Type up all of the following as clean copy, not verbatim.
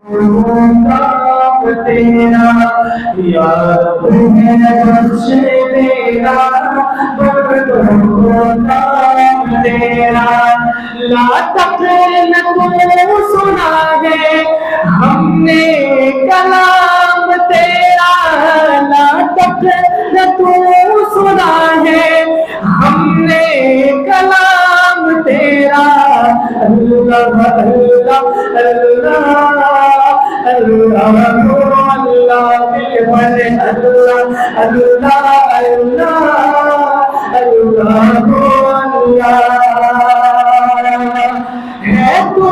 کام تیرا یاد ہے بخش تیرا کام تیرا لا تقل تو سنا ہے ہم نے کلام تیرا لا تقل تو سنا ہے ہم نے کلام تیرا اللہ اللہ اللہ اللہ اللہ ہے تو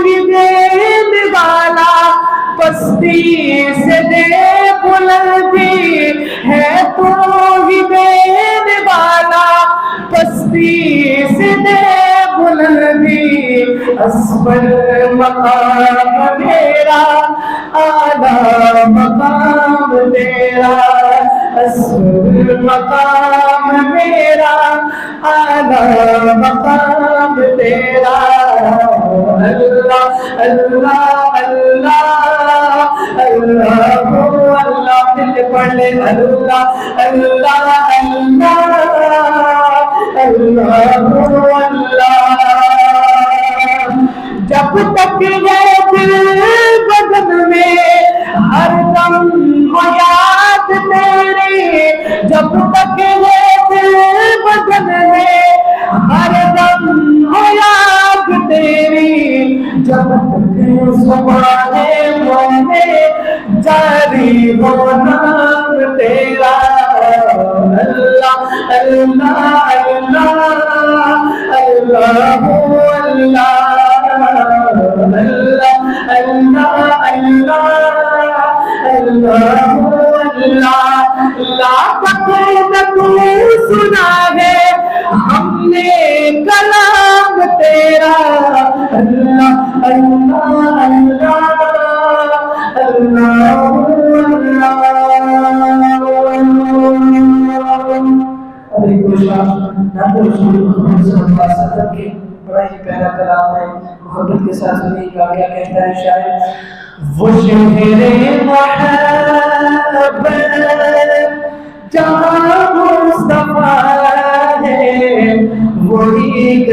دینے والا پستی سے دے بلندی ہے تو دینے والا پستی سے دے بلندی اسفل مقام میرا اعلیٰ مقام تیرا اسفل مقام میرا اعلیٰ مقام تیرا اللہ اللہ اللہ اللہ اللہ دل پڑھ لے اللہ اللہ اللہ اللہ جب تک یہ دل بدن میں ہر دم ہو یاد تیری جب تک یہ دل بدن میں ہر دم ہو یاد تیری جب تک زبان میں جاری ہو نام تیرا اللہ اللہ اللہ اللہ لا تقل تو سنا ہے ہم نے کلام تیرا اللہ اللہ اللہ اللہ کے بڑا ہی پیارا کلام ہے محبت کے ساتھ سنیے گا کیا کہتا ہے شاعر وہ شہر محبت جہاں مصطفیٰ ہے وہی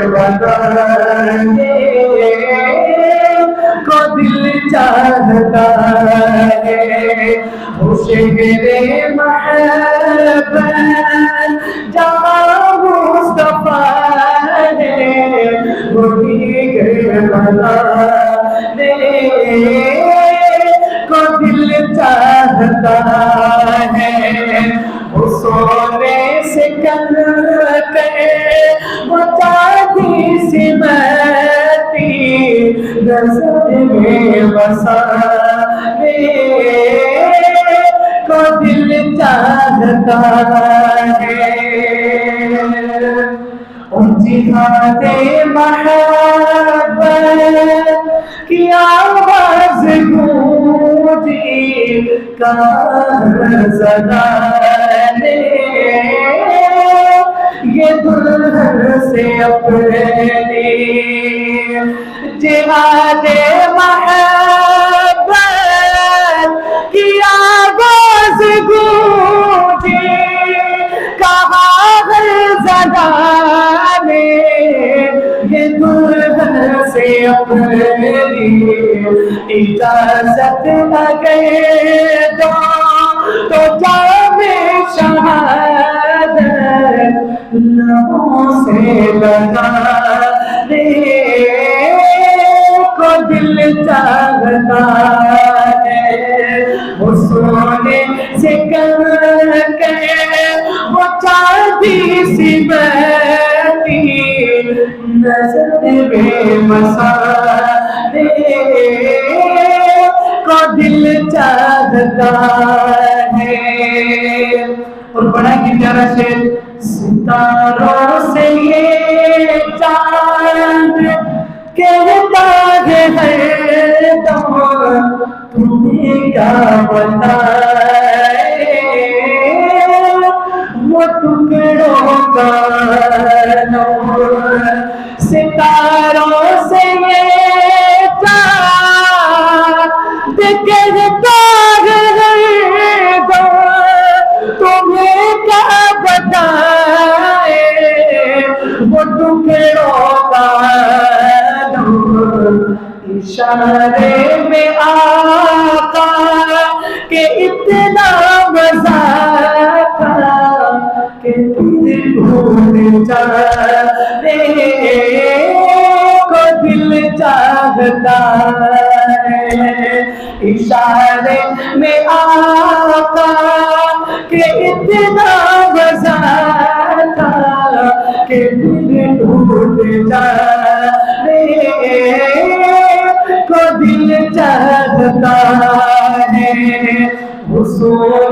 بتانے کو دل چاہتا ہے وہ شہر محبت جہاں مصطفیٰ وہی بتانے کو دل چاہتا ہے وہ سونے سے کر کے وہ چاندی سی بتی نظر میں بسانے کو دل چاہتا ہے جہاد محبت کی آواز گونجی کہاں زدانے یہ دلہن سے اپنی جہاد محبت کی آواز گونجی کہاں زدانے یہ دلہن سے اپنی اجازت اگر دو تو جام شہادت لبوں سے لگانے کو دل چاہتا ہے وہ سونے سے کر کے وہ چاندی سی بتی نظر میں مسانے کو دل چاہتا ہے اور بڑا ہی پیارا شعر ستاروں سے یہ چاند کہتا ہے ہر دم تمہیں کیا بتائے وہ ٹکڑوں کا نور ستاروں سے یہ چاند اشارے میں آقا کہ اتنا مزہ تھا کہ دل بھول جانے کو دل چاہتا ہے اشارے میں آقا کہ اتنا مزہ تھا کہ دل ٹوٹ جانے کو دل چاہتا ہے حصول